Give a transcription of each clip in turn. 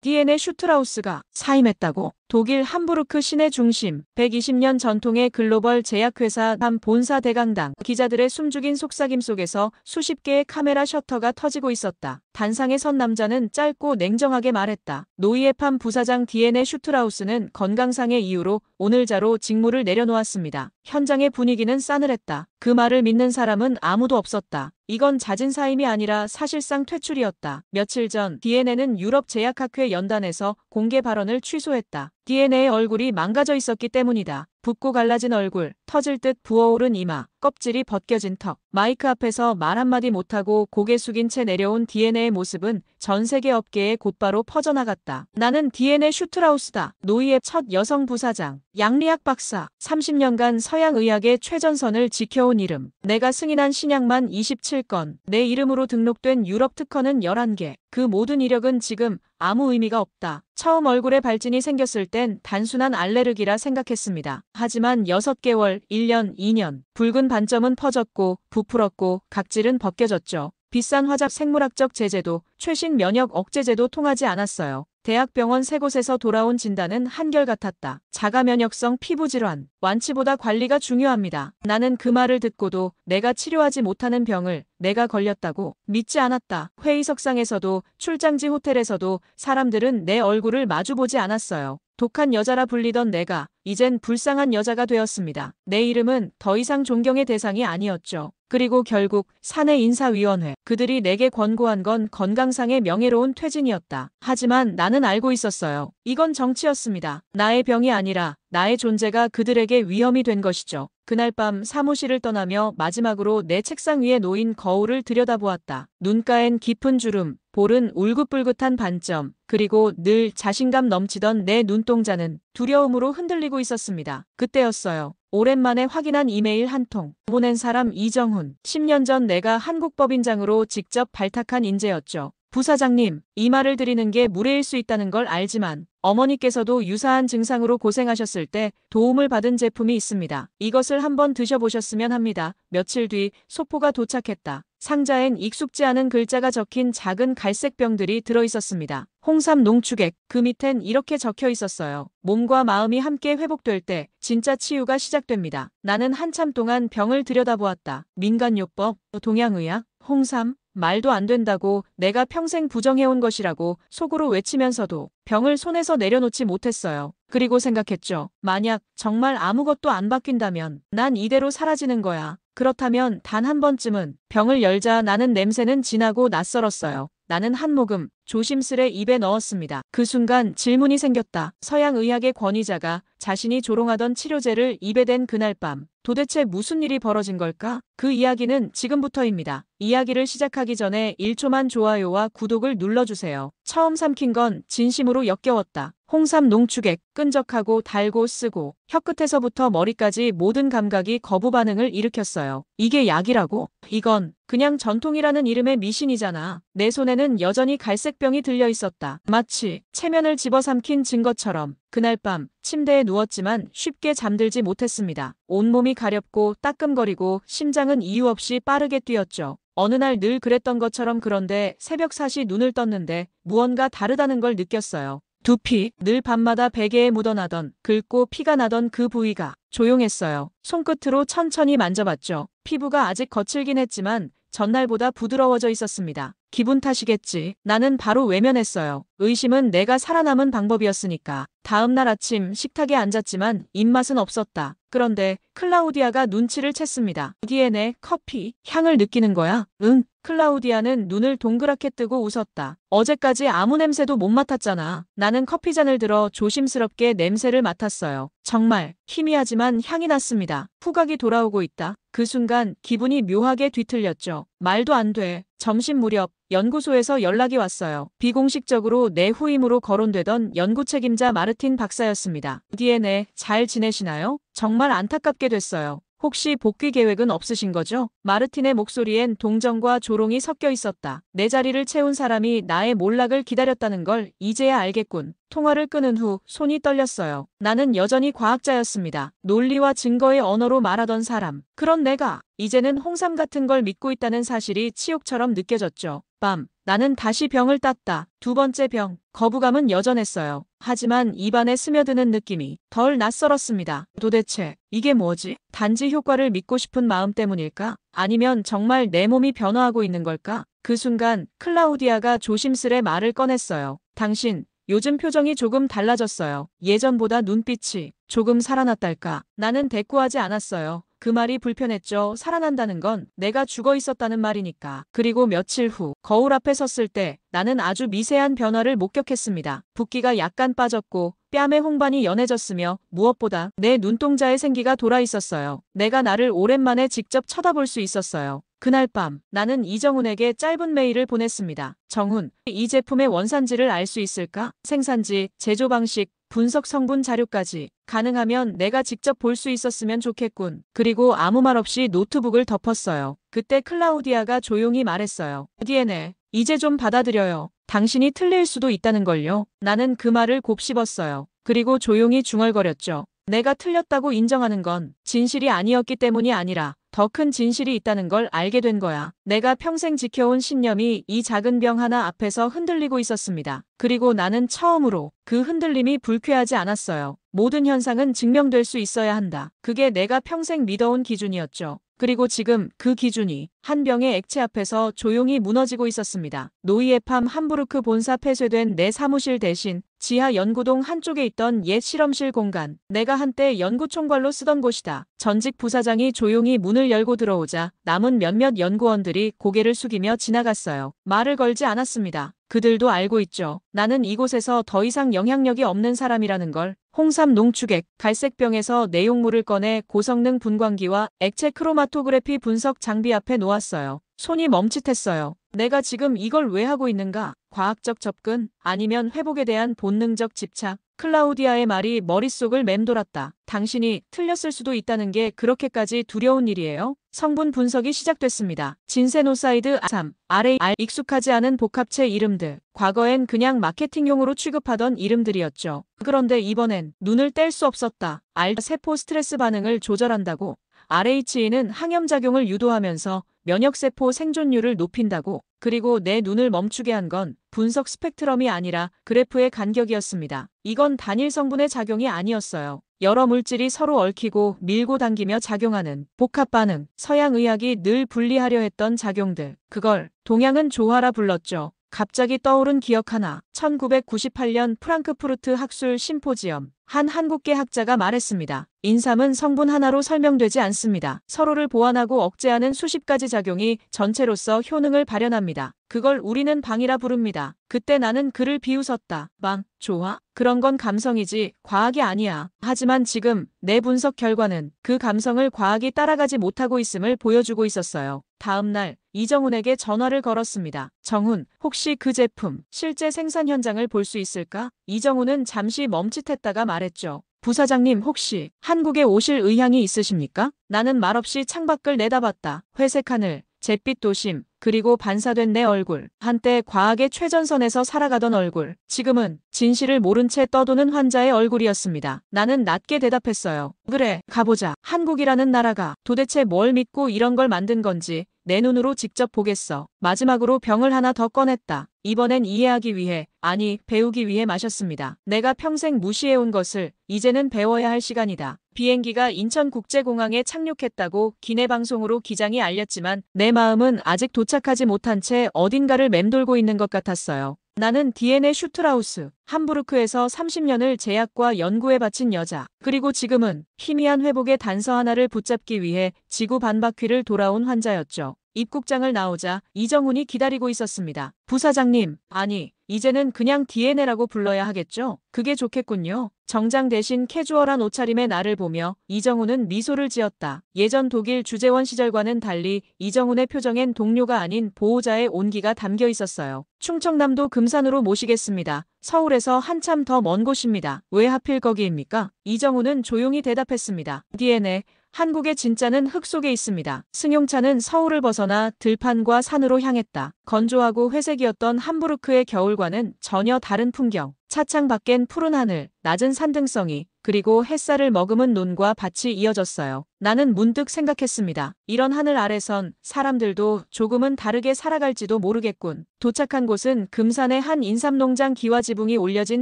DNA 슈트라우스가 사임했다고. 독일 함부르크 시내 중심 120년 전통의 글로벌 제약회사 한 본사 대강당. 기자들의 숨죽인 속삭임 속에서 수십 개의 카메라 셔터가 터지고 있었다. 단상에 선 남자는 짧고 냉정하게 말했다. 노이에팜 부사장 DNA 슈트라우스는 건강상의 이유로 오늘자로 직무를 내려놓았습니다. 현장의 분위기는 싸늘했다. 그 말을 믿는 사람은 아무도 없었다. 이건 잦은 사임이 아니라 사실상 퇴출이었다. 며칠 전 DNA는 유럽 제약학회 연단에서 공개 발언을 취소했다. DNA의 얼굴이 망가져 있었기 때문이다. 붓고 갈라진 얼굴, 터질 듯 부어오른 이마, 껍질이 벗겨진 턱. 마이크 앞에서 말 한마디 못하고 고개 숙인 채 내려온 DNA의 모습은 전 세계 업계에 곧바로 퍼져나갔다. 나는 DNA 슈트라우스다. 노이의 첫 여성 부사장. 양리학 박사. 30년간 서양의학의 최전선을 지켜온 이름. 내가 승인한 신약만 27건. 내 이름으로 등록된 유럽 특허는 11개. 그 모든 이력은 지금 아무 의미가 없다. 처음 얼굴에 발진이 생겼을 땐 단순한 알레르기라 생각했습니다. 하지만 6개월, 1년, 2년. 붉은 반점은 퍼졌고 부풀었고 각질은 벗겨졌죠. 비싼 화작 생물학적 제재도 최신 면역 억제제도 통하지 않았어요. 대학병원 3곳에서 돌아온 진단은 한결같았다. 자가면역성 피부질환. 완치보다 관리가 중요합니다. 나는 그 말을 듣고도 내가 치료하지 못하는 병을 내가 걸렸다고 믿지 않았다. 회의석상에서도 출장지 호텔에서도 사람들은 내 얼굴을 마주보지 않았어요. 독한 여자라 불리던 내가 이젠 불쌍한 여자가 되었습니다. 내 이름은 더 이상 존경의 대상이 아니었죠. 그리고 결국 사내 인사위원회. 그들이 내게 권고한 건 건강상의 명예로운 퇴진이었다. 하지만 나는 알고 있었어요. 이건 정치였습니다. 나의 병이 아니라 나의 존재가 그들에게 위험이 된 것이죠. 그날 밤 사무실을 떠나며 마지막으로 내 책상 위에 놓인 거울을 들여다보았다. 눈가엔 깊은 주름, 볼은 울긋불긋한 반점, 그리고 늘 자신감 넘치던 내 눈동자는 두려움으로 흔들리고 있었습니다. 그때였어요. 오랜만에 확인한 이메일 한 통. 보낸 사람 이정훈. 10년 전 내가 한국법인장으로 직접 발탁한 인재였죠. 부사장님, 이 말을 드리는 게 무례일 수 있다는 걸 알지만 어머니께서도 유사한 증상으로 고생하셨을 때 도움을 받은 제품이 있습니다. 이것을 한번 드셔보셨으면 합니다. 며칠 뒤 소포가 도착했다. 상자엔 익숙지 않은 글자가 적힌 작은 갈색 병들이 들어있었습니다. 홍삼 농축액. 그 밑엔 이렇게 적혀 있었어요. 몸과 마음이 함께 회복될 때 진짜 치유가 시작됩니다. 나는 한참 동안 병을 들여다보았다. 민간요법, 동양의학, 홍삼. 말도 안 된다고, 내가 평생 부정해온 것이라고 속으로 외치면서도 병을 손에서 내려놓지 못했어요. 그리고 생각했죠. 만약 정말 아무것도 안 바뀐다면 난 이대로 사라지는 거야. 그렇다면 단 한 번쯤은 병을 열자 나는 냄새는 진하고 낯설었어요. 나는 한 모금 조심스레 입에 넣었습니다. 그 순간 질문이 생겼다. 서양의학의 권위자가 자신이 조롱하던 치료제를 입에 댄 그날 밤. 도대체 무슨 일이 벌어진 걸까? 그 이야기는 지금부터입니다. 이야기를 시작하기 전에 1초만 좋아요와 구독을 눌러주세요. 처음 삼킨 건 진심으로 역겨웠다. 홍삼 농축액, 끈적하고 달고 쓰고 혀끝에서부터 머리까지 모든 감각이 거부 반응을 일으켰어요. 이게 약이라고? 이건 그냥 전통이라는 이름의 미신이잖아. 내 손에는 여전히 갈색병이 들려 있었다. 마치 체면을 집어삼킨 증거처럼. 그날 밤 침대에 누웠지만 쉽게 잠들지 못했습니다. 온몸이 가렵고 따끔거리고 심장은 이유 없이 빠르게 뛰었죠. 어느 날 늘 그랬던 것처럼. 그런데 새벽 4시 눈을 떴는데 무언가 다르다는 걸 느꼈어요. 두피. 늘 밤마다 베개에 묻어나던, 긁고 피가 나던 그 부위가 조용했어요. 손끝으로 천천히 만져봤죠. 피부가 아직 거칠긴 했지만 전날보다 부드러워져 있었습니다. 기분 탓이겠지. 나는 바로 외면했어요. 의심은 내가 살아남은 방법이었으니까. 다음 날 아침 식탁에 앉았지만 입맛은 없었다. 그런데 클라우디아가 눈치를 챘습니다. DNA, 커피, 향을 느끼는 거야? 응. 클라우디아는 눈을 동그랗게 뜨고 웃었다. 어제까지 아무 냄새도 못 맡았잖아. 나는 커피잔을 들어 조심스럽게 냄새를 맡았어요. 정말 희미하지만 향이 났습니다. 후각이 돌아오고 있다. 그 순간 기분이 묘하게 뒤틀렸죠. 말도 안 돼. 점심 무렵 연구소에서 연락이 왔어요. 비공식적으로 내 후임으로 거론되던 연구 책임자 마르틴 박사였습니다. DNA 잘 지내시나요? 정말 안타깝게 됐어요. 혹시 복귀 계획은 없으신 거죠? 마르틴의 목소리엔 동정과 조롱이 섞여 있었다. 내 자리를 채운 사람이 나의 몰락을 기다렸다는 걸 이제야 알겠군. 통화를 끊은 후 손이 떨렸어요. 나는 여전히 과학자였습니다. 논리와 증거의 언어로 말하던 사람. 그런 내가 이제는 홍삼 같은 걸 믿고 있다는 사실이 치욕처럼 느껴졌죠. 밤. 나는 다시 병을 땄다. 두 번째 병. 거부감은 여전했어요. 하지만 입안에 스며드는 느낌이 덜 낯설었습니다. 도대체 이게 뭐지? 단지 효과를 믿고 싶은 마음 때문일까? 아니면 정말 내 몸이 변화하고 있는 걸까? 그 순간 클라우디아가 조심스레 말을 꺼냈어요. 당신, 요즘 표정이 조금 달라졌어요. 예전보다 눈빛이 조금 살아났달까? 나는 대꾸하지 않았어요. 그 말이 불편했죠. 살아난다는 건 내가 죽어 있었다는 말이니까. 그리고 며칠 후 거울 앞에 섰을 때 나는 아주 미세한 변화를 목격했습니다. 붓기가 약간 빠졌고 뺨의 홍반이 연해졌으며 무엇보다 내 눈동자에 생기가 돌아 있었어요. 내가 나를 오랜만에 직접 쳐다볼 수 있었어요. 그날 밤 나는 이정훈에게 짧은 메일을 보냈습니다. 정훈, 이 제품의 원산지를 알 수 있을까? 생산지, 제조 방식, 분석 성분 자료까지. 가능하면 내가 직접 볼 수 있었으면 좋겠군. 그리고 아무 말 없이 노트북을 덮었어요. 그때 클라우디아가 조용히 말했어요. DNA, 이제 좀 받아들여요. 당신이 틀릴 수도 있다는 걸요. 나는 그 말을 곱씹었어요. 그리고 조용히 중얼거렸죠. 내가 틀렸다고 인정하는 건 진실이 아니었기 때문이 아니라 더 큰 진실이 있다는 걸 알게 된 거야. 내가 평생 지켜온 신념이 이 작은 병 하나 앞에서 흔들리고 있었습니다. 그리고 나는 처음으로 그 흔들림이 불쾌하지 않았어요. 모든 현상은 증명될 수 있어야 한다. 그게 내가 평생 믿어온 기준이었죠. 그리고 지금 그 기준이 한 병의 액체 앞에서 조용히 무너지고 있었습니다. 노이에팜 함부르크 본사 폐쇄된 내 사무실 대신 지하 연구동 한쪽에 있던 옛 실험실 공간. 내가 한때 연구 총괄로 쓰던 곳이다. 전직 부사장이 조용히 문을 열고 들어오자 남은 몇몇 연구원들이 고개를 숙이며 지나갔어요. 말을 걸지 않았습니다. 그들도 알고 있죠. 나는 이곳에서 더 이상 영향력이 없는 사람이라는 걸. 홍삼 농축액, 갈색병에서 내용물을 꺼내 고성능 분광기와 액체 크로마토그래피 분석 장비 앞에 놓았어요. 손이 멈칫했어요. 내가 지금 이걸 왜 하고 있는가? 과학적 접근? 아니면 회복에 대한 본능적 집착? 클라우디아의 말이 머릿속을 맴돌았다. 당신이 틀렸을 수도 있다는 게 그렇게까지 두려운 일이에요? 성분 분석이 시작됐습니다. 진세노사이드, 아삼, RAR, 익숙하지 않은 복합체 이름들. 과거엔 그냥 마케팅용으로 취급하던 이름들이었죠. 그런데 이번엔 눈을 뗄 수 없었다. 세포 스트레스 반응을 조절한다고. RHE는 항염작용을 유도하면서 면역세포 생존율을 높인다고. 그리고 내 눈을 멈추게 한 건 분석 스펙트럼이 아니라 그래프의 간격이었습니다. 이건 단일 성분의 작용이 아니었어요. 여러 물질이 서로 얽히고 밀고 당기며 작용하는 복합 반응. 서양 의학이 늘 분리하려 했던 작용들. 그걸 동양은 조화라 불렀죠. 갑자기 떠오른 기억 하나. 1998년 프랑크푸르트 학술 심포지엄. 한 한국계 학자가 말했습니다. 인삼은 성분 하나로 설명되지 않습니다. 서로를 보완하고 억제하는 수십 가지 작용이 전체로서 효능을 발현합니다. 그걸 우리는 방이라 부릅니다. 그때 나는 그를 비웃었다. 방, 조화? 그런 건 감성이지 과학이 아니야. 하지만 지금 내 분석 결과는 그 감성을 과학이 따라가지 못하고 있음을 보여주고 있었어요. 다음 날 이정훈에게 전화를 걸었습니다. 정훈, 혹시 그 제품 실제 생산 현장을 볼 수 있을까? 이정훈은 잠시 멈칫했다가 말했죠. 부사장님, 혹시 한국에 오실 의향이 있으십니까? 나는 말없이 창밖을 내다봤다. 회색 하늘, 잿빛 도심, 그리고 반사된 내 얼굴. 한때 과학의 최전선에서 살아가던 얼굴. 지금은 진실을 모른 채 떠도는 환자의 얼굴이었습니다. 나는 낮게 대답했어요. 그래, 가보자. 한국이라는 나라가 도대체 뭘 믿고 이런 걸 만든 건지 내 눈으로 직접 보겠어. 마지막으로 병을 하나 더 꺼냈다. 이번엔 이해하기 위해, 아니 배우기 위해 마셨습니다. 내가 평생 무시해온 것을 이제는 배워야 할 시간이다. 비행기가 인천국제공항에 착륙했다고 기내방송으로 기장이 알렸지만 내 마음은 아직 도착하지 못한 채 어딘가를 맴돌고 있는 것 같았어요. 나는 DNA 슈트라우스, 함부르크에서 30년을 제약과 연구에 바친 여자. 그리고 지금은 희미한 회복의 단서 하나를 붙잡기 위해 지구 반바퀴를 돌아온 환자였죠. 입국장을 나오자 이정훈이 기다리고 있었습니다. 부사장님, 아니, 이제는 그냥 DNA라고 불러야 하겠죠? 그게 좋겠군요. 정장 대신 캐주얼한 옷차림의 나를 보며 이정훈은 미소를 지었다. 예전 독일 주재원 시절과는 달리 이정훈의 표정엔 동료가 아닌 보호자의 온기가 담겨 있었어요. 충청남도 금산으로 모시겠습니다. 서울에서 한참 더 먼 곳입니다. 왜 하필 거기입니까? 이정훈은 조용히 대답했습니다. DNA, 한국의 진짜는 흙 속에 있습니다. 승용차는 서울을 벗어나 들판과 산으로 향했다. 건조하고 회색이었던 함부르크의 겨울과는 전혀 다른 풍경. 차창 밖엔 푸른 하늘, 낮은 산등성이, 그리고 햇살을 머금은 논과 밭이 이어졌어요. 나는 문득 생각했습니다. 이런 하늘 아래선 사람들도 조금은 다르게 살아갈지도 모르겠군. 도착한 곳은 금산의 한 인삼농장 기와지붕이 올려진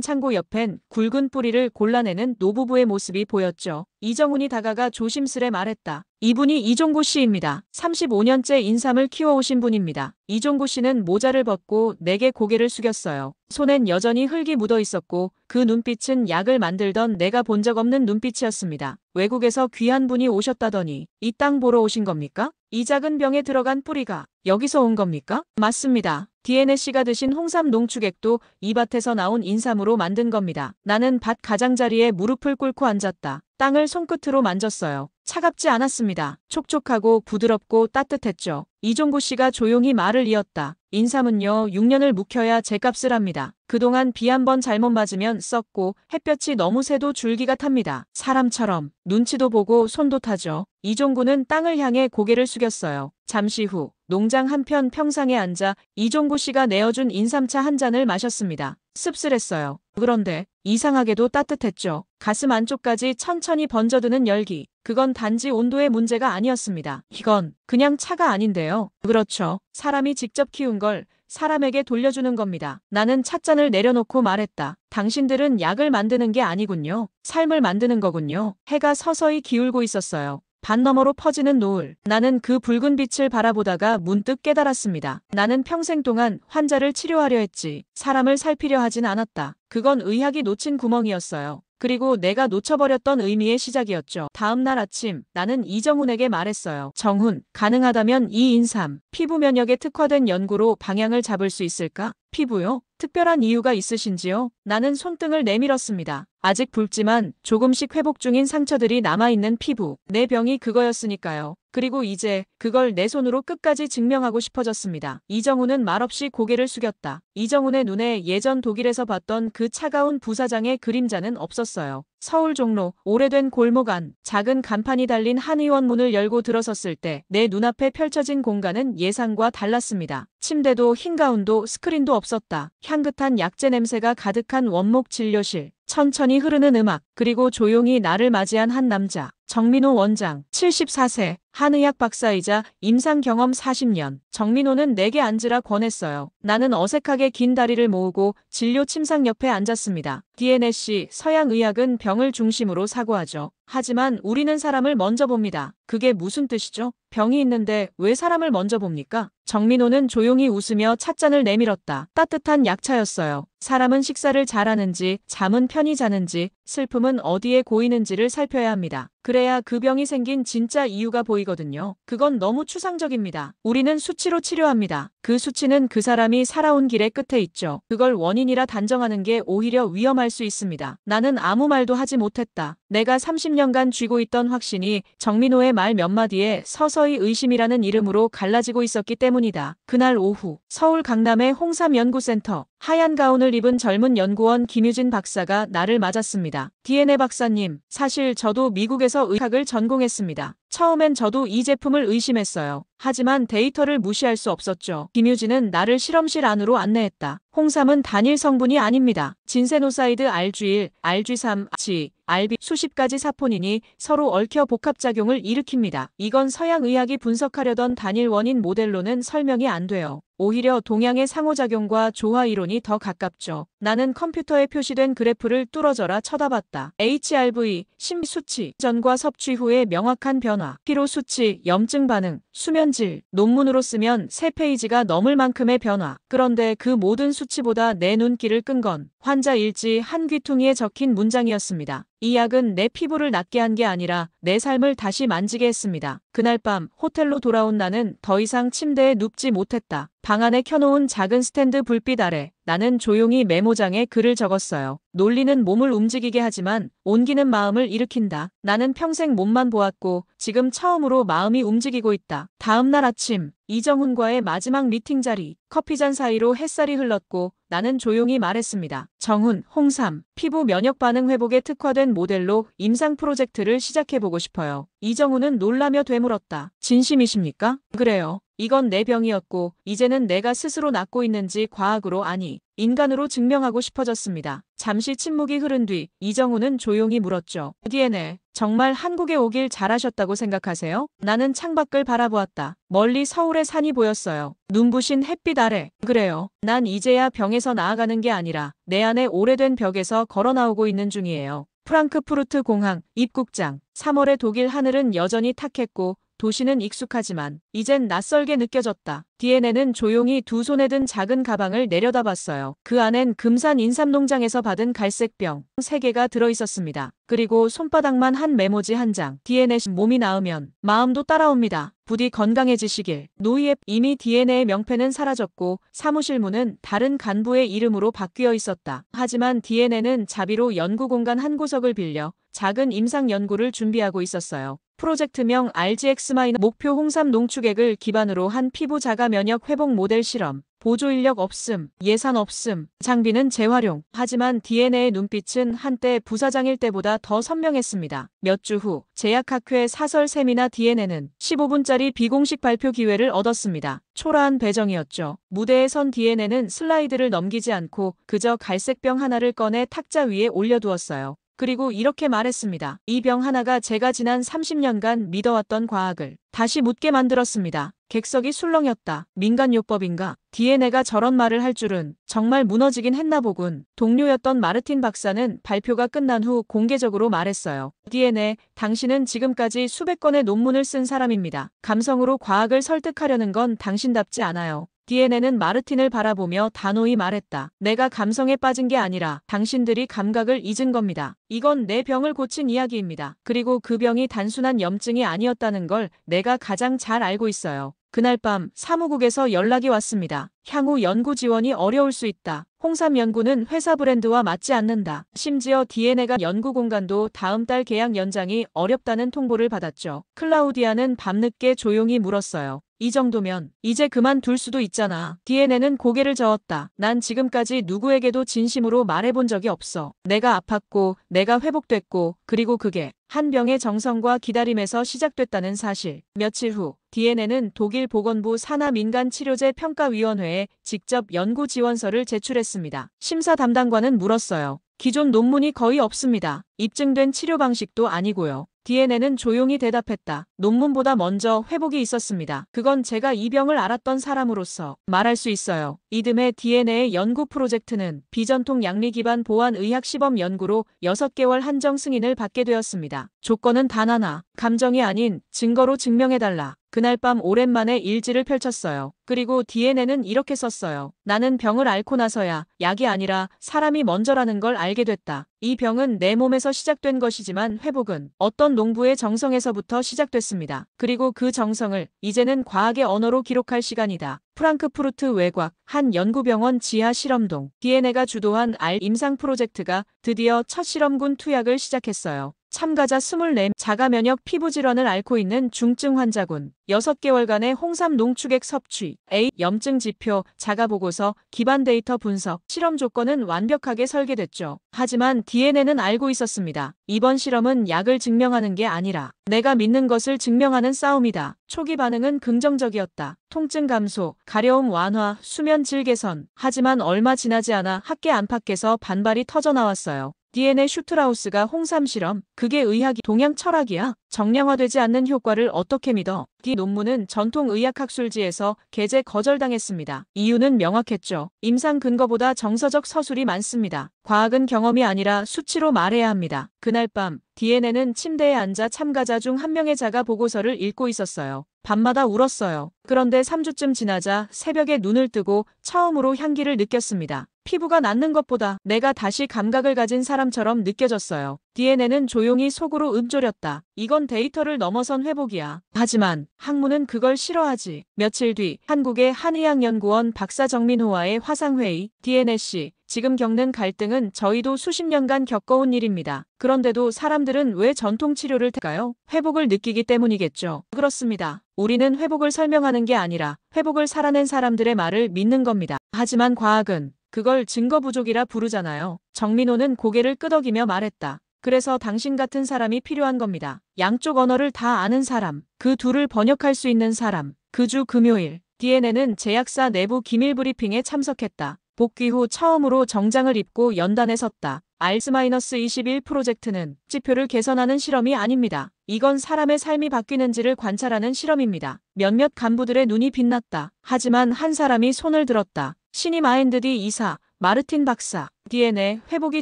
창고 옆엔 굵은 뿌리를 골라내는 노부부의 모습이 보였죠. 이정훈이 다가가 조심스레 말했다. 이분이 이종구 씨입니다. 35년째 인삼을 키워오신 분입니다. 이종구 씨는 모자를 벗고 내게 고개를 숙였어요. 손엔 여전히 흙이 묻어 있었고 그 눈빛은 약을 만들던 내가 본 적 없는 눈빛이었습니다. 외국에서 귀한 분이 오셨다더니 이 땅 보러 오신 겁니까? 이 작은 병에 들어간 뿌리가 여기서 온 겁니까? 맞습니다. DNS가 드신 홍삼 농축액도 이 밭에서 나온 인삼으로 만든 겁니다. 나는 밭 가장자리에 무릎을 꿇고 앉았다. 땅을 손끝으로 만졌어요. 차갑지 않았습니다. 촉촉하고 부드럽고 따뜻했죠. 이종구 씨가 조용히 말을 이었다. 인삼은요, 6년을 묵혀야 제값을 합니다. 그동안 비 한 번 잘못 맞으면 썩고 햇볕이 너무 세도 줄기가 탑니다. 사람처럼 눈치도 보고 손도 타죠. 이종구는 땅을 향해 고개를 숙였어요. 잠시 후 농장 한편 평상에 앉아 이종구 씨가 내어준 인삼차 한 잔을 마셨습니다. 씁쓸했어요. 그런데 이상하게도 따뜻했죠. 가슴 안쪽까지 천천히 번져드는 열기. 그건 단지 온도의 문제가 아니었습니다. 이건 그냥 차가 아닌데요. 그렇죠. 사람이 직접 키운 걸 사람에게 돌려주는 겁니다. 나는 찻잔을 내려놓고 말했다. 당신들은 약을 만드는 게 아니군요. 삶을 만드는 거군요. 해가 서서히 기울고 있었어요. 반 너머로 퍼지는 노을. 나는 그 붉은 빛을 바라보다가 문득 깨달았습니다. 나는 평생 동안 환자를 치료하려 했지 사람을 살피려 하진 않았다. 그건 의학이 놓친 구멍이었어요. 그리고 내가 놓쳐버렸던 의미의 시작이었죠. 다음 날 아침 나는 이정훈에게 말했어요. 정훈, 가능하다면 이 인삼, 피부 면역에 특화된 연구로 방향을 잡을 수 있을까? 피부요? 특별한 이유가 있으신지요? 나는 손등을 내밀었습니다. 아직 붉지만 조금씩 회복 중인 상처들이 남아있는 피부. 내 병이 그거였으니까요. 그리고 이제 그걸 내 손으로 끝까지 증명하고 싶어졌습니다. 이정훈은 말없이 고개를 숙였다. 이정훈의 눈에 예전 독일에서 봤던 그 차가운 부사장의 그림자는 없었어요. 서울 종로, 오래된 골목 안, 작은 간판이 달린 한의원 문을 열고 들어섰을 때 내 눈앞에 펼쳐진 공간은 예상과 달랐습니다. 침대도 흰 가운도 스크린도 없었다. 향긋한 약재 냄새가 가득한 원목 진료실. 천천히 흐르는 음악, 그리고 조용히 나를 맞이한 한 남자. 정민호 원장, 74세, 한의학 박사이자 임상 경험 40년. 정민호는 내게 앉으라 권했어요. 나는 어색하게 긴 다리를 모으고 진료 침상 옆에 앉았습니다. DNS 서양 의학은 병을 중심으로 사고하죠. 하지만 우리는 사람을 먼저 봅니다. 그게 무슨 뜻이죠? 병이 있는데 왜 사람을 먼저 봅니까? 정민호는 조용히 웃으며 찻잔을 내밀었다. 따뜻한 약차였어요. 사람은 식사를 잘하는지, 잠은 편히 자는지, 슬픔은 어디에 고이는지를 살펴야 합니다. 그래야 그 병이 생긴 진짜 이유가 보이거든요. 그건 너무 추상적입니다. 우리는 수치로 치료합니다. 그 수치는 그 사람이 살아온 길의 끝에 있죠. 그걸 원인이라 단정하는 게 오히려 위험할 수 있습니다. 나는 아무 말도 하지 못했다. 내가 30년간 쥐고 있던 확신이 정민호의 말 몇 마디에 서서히 의심이라는 이름으로 갈라지고 있었기 때문이다. 그날 오후 서울 강남의 홍삼연구센터. 하얀 가운을 입은 젊은 연구원 김유진 박사가 나를 맞았습니다. DNA 박사님, 사실 저도 미국에서 의학을 전공했습니다. 처음엔 저도 이 제품을 의심했어요. 하지만 데이터를 무시할 수 없었죠. 김유진은 나를 실험실 안으로 안내했다. 홍삼은 단일 성분이 아닙니다. 진세노사이드 RG1, RG3, G, RB 수십 가지 사포닌이 서로 얽혀 복합작용을 일으킵니다. 이건 서양 의학이 분석하려던 단일 원인 모델로는 설명이 안 돼요. 오히려 동양의 상호작용과 조화 이론이 더 가깝죠. 나는 컴퓨터에 표시된 그래프를 뚫어져라 쳐다봤다. HRV, 심수치, 전과 섭취 후의 명확한 변화, 피로 수치, 염증 반응, 수면질, 논문으로 쓰면 3페이지가 넘을 만큼의 변화. 그런데 그 모든 수치보다 내 눈길을 끈 건 환자 일지 한 귀퉁이에 적힌 문장이었습니다. 이 약은 내 피부를 낫게 한 게 아니라 내 삶을 다시 만지게 했습니다. 그날 밤 호텔로 돌아온 나는 더 이상 침대에 눕지 못했다. 방 안에 켜놓은 작은 스탠드 불빛 아래 나는 조용히 메모장에 글을 적었어요. 논리는 몸을 움직이게 하지만 옮기는 마음을 일으킨다. 나는 평생 몸만 보았고 지금 처음으로 마음이 움직이고 있다. 다음 날 아침 이정훈과의 마지막 미팅 자리. 커피잔 사이로 햇살이 흘렀고 나는 조용히 말했습니다. 정훈, 홍삼, 피부 면역 반응 회복에 특화된 모델로 임상 프로젝트를 시작해보고 싶어요. 이정훈은 놀라며 되물었다. 진심이십니까? 그래요. 이건 내 병이었고 이제는 내가 스스로 낫고 있는지 과학으로 아니 인간으로 증명하고 싶어졌습니다. 잠시 침묵이 흐른 뒤 이정우는 조용히 물었죠. DNA, 정말 한국에 오길 잘하셨다고 생각하세요? 나는 창밖을 바라보았다. 멀리 서울의 산이 보였어요. 눈부신 햇빛 아래. 그래요. 난 이제야 병에서 나아가는 게 아니라 내 안에 오래된 벽에서 걸어 나오고 있는 중이에요. 프랑크푸르트 공항, 입국장. 3월의 독일 하늘은 여전히 탁했고 도시는 익숙하지만 이젠 낯설게 느껴졌다. DNA는 조용히 두 손에 든 작은 가방을 내려다봤어요. 그 안엔 금산 인삼농장에서 받은 갈색병 3개가 들어있었습니다. 그리고 손바닥만 한 메모지 한 장. DNA 몸이 나으면 마음도 따라옵니다. 부디 건강해지시길. 노이에 이미 DNA 명패는 사라졌고 사무실 문은 다른 간부의 이름으로 바뀌어 있었다. 하지만 DNA는 자비로 연구 공간 한 구석을 빌려 작은 임상 연구를 준비하고 있었어요. 프로젝트명 RGX- 목표 홍삼 농축액을 기반으로 한 피부 자가 면역 회복 모델 실험. 보조 인력 없음, 예산 없음, 장비는 재활용. 하지만 DNA의 눈빛은 한때 부사장일 때보다 더 선명했습니다. 몇 주 후 제약학회 사설 세미나 DNA는 15분짜리 비공식 발표 기회를 얻었습니다. 초라한 배정이었죠. 무대에 선 DNA는 슬라이드를 넘기지 않고 그저 갈색병 하나를 꺼내 탁자 위에 올려두었어요. 그리고 이렇게 말했습니다. 이 병 하나가 제가 지난 30년간 믿어왔던 과학을 다시 묻게 만들었습니다. 객석이 술렁였다. 민간요법인가? DNA가 저런 말을 할 줄은 정말 무너지긴 했나 보군. 동료였던 마르틴 박사는 발표가 끝난 후 공개적으로 말했어요. DNA, 당신은 지금까지 수백 건의 논문을 쓴 사람입니다. 감성으로 과학을 설득하려는 건 당신답지 않아요. DNA는 마르틴을 바라보며 단호히 말했다. 내가 감성에 빠진 게 아니라 당신들이 감각을 잊은 겁니다. 이건 내 병을 고친 이야기입니다. 그리고 그 병이 단순한 염증이 아니었다는 걸 내가 가장 잘 알고 있어요. 그날 밤 사무국에서 연락이 왔습니다. 향후 연구 지원이 어려울 수 있다. 홍삼 연구는 회사 브랜드와 맞지 않는다. 심지어 DNA가 연구 공간도 다음 달 계약 연장이 어렵다는 통보를 받았죠. 클라우디아는 밤늦게 조용히 물었어요. 이 정도면 이제 그만둘 수도 있잖아. DNA는 고개를 저었다. 난 지금까지 누구에게도 진심으로 말해본 적이 없어. 내가 아팠고 내가 회복됐고 그리고 그게 한 병의 정성과 기다림에서 시작됐다는 사실. 며칠 후 DNA는 독일 보건부 산하민간치료제 평가위원회에 직접 연구 지원서를 제출했습니다. 심사 담당관은 물었어요. 기존 논문이 거의 없습니다. 입증된 치료 방식도 아니고요. DNA는 조용히 대답했다. 논문보다 먼저 회복이 있었습니다. 그건 제가 이 병을 알았던 사람으로서 말할 수 있어요. 이듬해 DNA 연구 프로젝트는 비전통 양리 기반 보안 의학 시범 연구로 6개월 한정 승인을 받게 되었습니다. 조건은 단 하나. 감정이 아닌 증거로 증명해달라. 그날 밤 오랜만에 일지를 펼쳤어요. 그리고 DNA는 이렇게 썼어요. 나는 병을 앓고 나서야 약이 아니라 사람이 먼저라는 걸 알게 됐다. 이 병은 내 몸에서 시작된 것이지만 회복은 어떤 농부의 정성에서부터 시작됐습니다. 그리고 그 정성을 이제는 과학의 언어로 기록할 시간이다. 프랑크푸르트 외곽 한 연구병원 지하 실험동. DNA가 주도한 알 임상 프로젝트가 드디어 첫 실험군 투약을 시작했어요. 참가자 24, 자가 면역 피부 질환을 앓고 있는 중증 환자군. 6개월간의 홍삼 농축액 섭취, A, 염증 지표, 자가 보고서, 기반 데이터 분석, 실험 조건은 완벽하게 설계됐죠. 하지만 DNA는 알고 있었습니다. 이번 실험은 약을 증명하는 게 아니라 내가 믿는 것을 증명하는 싸움이다. 초기 반응은 긍정적이었다. 통증 감소, 가려움 완화, 수면 질 개선. 하지만 얼마 지나지 않아 학계 안팎에서 반발이 터져나왔어요. DNA 슈트라우스가 홍삼 실험, 그게 의학이 동양 철학이야? 정량화되지 않는 효과를 어떻게 믿어? 이 논문은 전통의학학술지에서 게재 거절당했습니다. 이유는 명확했죠. 임상 근거보다 정서적 서술이 많습니다. 과학은 경험이 아니라 수치로 말해야 합니다. 그날 밤 DNA는 침대에 앉아 참가자 중 한 명의 자가 보고서를 읽고 있었어요. 밤마다 울었어요. 그런데 3주쯤 지나자 새벽에 눈을 뜨고 처음으로 향기를 느꼈습니다. 피부가 낫는 것보다 내가 다시 감각을 가진 사람처럼 느껴졌어요. DNA는 조용히 속으로 읊조렸다. 이건 데이터를 넘어선 회복이야. 하지만 학문은 그걸 싫어하지. 며칠 뒤 한국의 한의학연구원 박사 정민호와의 화상회의. DNA씨, 지금 겪는 갈등은 저희도 수십 년간 겪어온 일입니다. 그런데도 사람들은 왜 전통치료를 택할까요? 회복을 느끼기 때문이겠죠. 그렇습니다. 우리는 회복을 설명하는 게 아니라 회복을 살아낸 사람들의 말을 믿는 겁니다. 하지만 과학은 그걸 증거 부족이라 부르잖아요. 정민호는 고개를 끄덕이며 말했다. 그래서 당신 같은 사람이 필요한 겁니다. 양쪽 언어를 다 아는 사람, 그 둘을 번역할 수 있는 사람. 그 주 금요일, DNA는 제약사 내부 기밀 브리핑에 참석했다. 복귀 후 처음으로 정장을 입고 연단에 섰다. R-21 프로젝트는 지표를 개선하는 실험이 아닙니다. 이건 사람의 삶이 바뀌는지를 관찰하는 실험입니다. 몇몇 간부들의 눈이 빛났다. 하지만 한 사람이 손을 들었다. 신임 R&D 이사, 마르틴 박사. DNA 회복이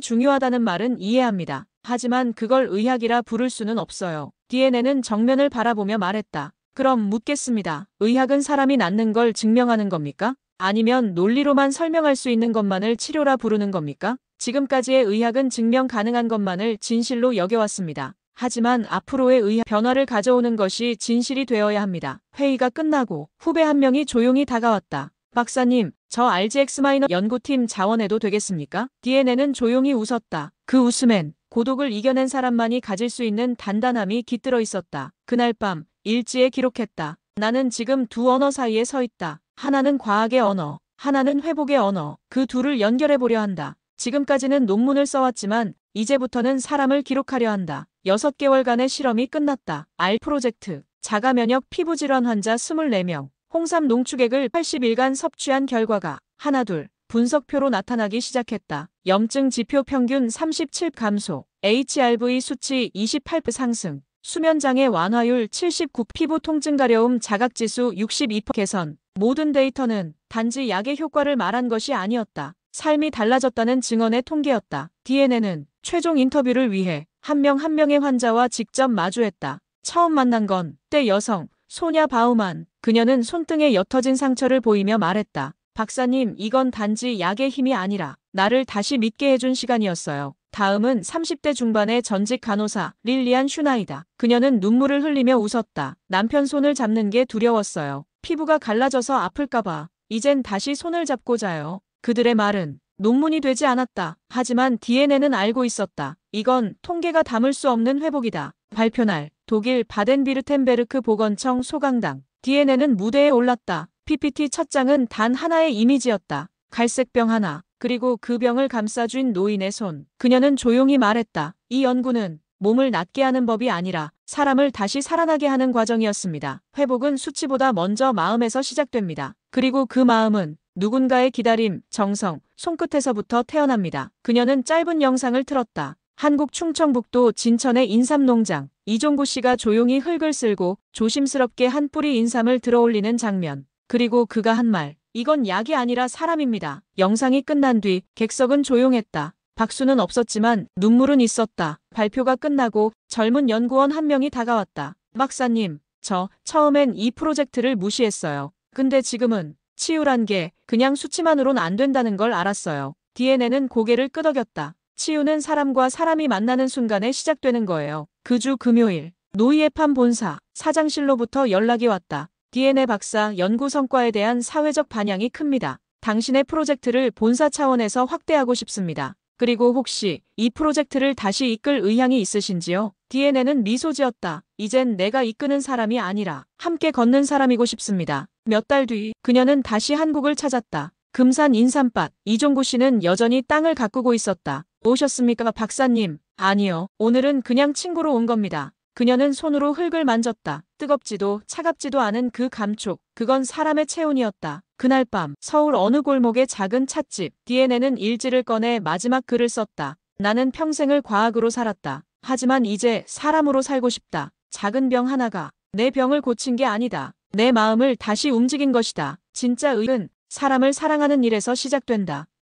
중요하다는 말은 이해합니다. 하지만 그걸 의학이라 부를 수는 없어요. DNA는 정면을 바라보며 말했다. 그럼 묻겠습니다. 의학은 사람이 낫는 걸 증명하는 겁니까? 아니면 논리로만 설명할 수 있는 것만을 치료라 부르는 겁니까? 지금까지의 의학은 증명 가능한 것만을 진실로 여겨왔습니다. 하지만 앞으로의 의학 변화를 가져오는 것이 진실이 되어야 합니다. 회의가 끝나고 후배 한 명이 조용히 다가왔다. 박사님, 저 RGX- 연구팀 자원해도 되겠습니까? DNA는 조용히 웃었다. 그 웃음엔 고독을 이겨낸 사람만이 가질 수 있는 단단함이 깃들어 있었다. 그날 밤 일지에 기록했다. 나는 지금 두 언어 사이에 서 있다. 하나는 과학의 언어, 하나는 회복의 언어. 그 둘을 연결해보려 한다. 지금까지는 논문을 써왔지만 이제부터는 사람을 기록하려 한다. 6개월간의 실험이 끝났다. R 프로젝트, 자가면역 피부질환 환자 24명, 홍삼 농축액을 80일간 섭취한 결과가 하나둘 분석표로 나타나기 시작했다. 염증 지표 평균 37 감소, HRV 수치 28% 상승, 수면장애 완화율 79, 피부 통증 가려움 자각지수 62% 개선. 모든 데이터는 단지 약의 효과를 말한 것이 아니었다. 삶이 달라졌다는 증언의 통계였다. DNA는 최종 인터뷰를 위해 한 명 한 명의 환자와 직접 마주했다. 처음 만난 건 때 여성 소냐 바우만. 그녀는 손등에 옅어진 상처를 보이며 말했다. 박사님, 이건 단지 약의 힘이 아니라 나를 다시 믿게 해준 시간이었어요. 다음은 30대 중반의 전직 간호사 릴리안 슈나이다. 그녀는 눈물을 흘리며 웃었다. 남편 손을 잡는 게 두려웠어요. 피부가 갈라져서 아플까봐. 이젠 다시 손을 잡고 자요. 그들의 말은 논문이 되지 않았다. 하지만 DNA는 알고 있었다. 이건 통계가 담을 수 없는 회복이다. 발표날 독일 바덴비르텐베르크 보건청 소강당. DNA는 무대에 올랐다. PPT 첫 장은 단 하나의 이미지였다. 갈색 병 하나. 그리고 그 병을 감싸준 노인의 손. 그녀는 조용히 말했다. 이 연구는 몸을 낫게 하는 법이 아니라 사람을 다시 살아나게 하는 과정이었습니다. 회복은 수치보다 먼저 마음에서 시작됩니다. 그리고 그 마음은 누군가의 기다림, 정성, 손끝에서부터 태어납니다. 그녀는 짧은 영상을 틀었다. 한국 충청북도 진천의 인삼농장. 이종구 씨가 조용히 흙을 쓸고 조심스럽게 한 뿌리 인삼을 들어올리는 장면. 그리고 그가 한 말. 이건 약이 아니라 사람입니다. 영상이 끝난 뒤 객석은 조용했다. 박수는 없었지만 눈물은 있었다. 발표가 끝나고 젊은 연구원 한 명이 다가왔다. 박사님, 저 처음엔 이 프로젝트를 무시했어요. 근데 지금은 치유란 게 그냥 수치만으론 안 된다는 걸 알았어요. DNA는 고개를 끄덕였다. 치유는 사람과 사람이 만나는 순간에 시작되는 거예요. 그 주 금요일, 노이에판 본사, 사장실로부터 연락이 왔다. DNA 박사 연구 성과에 대한 사회적 반향이 큽니다. 당신의 프로젝트를 본사 차원에서 확대하고 싶습니다. 그리고 혹시 이 프로젝트를 다시 이끌 의향이 있으신지요? DNA는 미소 지었다. 이젠 내가 이끄는 사람이 아니라 함께 걷는 사람이고 싶습니다. 몇 달 뒤 그녀는 다시 한국을 찾았다. 금산 인삼밭. 이종구 씨는 여전히 땅을 가꾸고 있었다. 오셨습니까, 박사님? 아니요. 오늘은 그냥 친구로 온 겁니다. 그녀는 손으로 흙을 만졌다. 뜨겁지도 차갑지도 않은 그 감촉. 그건 사람의 체온이었다. 그날 밤 서울 어느 골목의 작은 찻집. DNA는 일지를 꺼내 마지막 글을 썼다. 나는 평생을 과학으로 살았다. 하지만 이제 사람으로 살고 싶다. 작은 병 하나가 내 병을 고친 게 아니다. 내 마음을 다시 움직인 것이다. 진짜 의은 사람을 사랑하는 일에서 시작된다.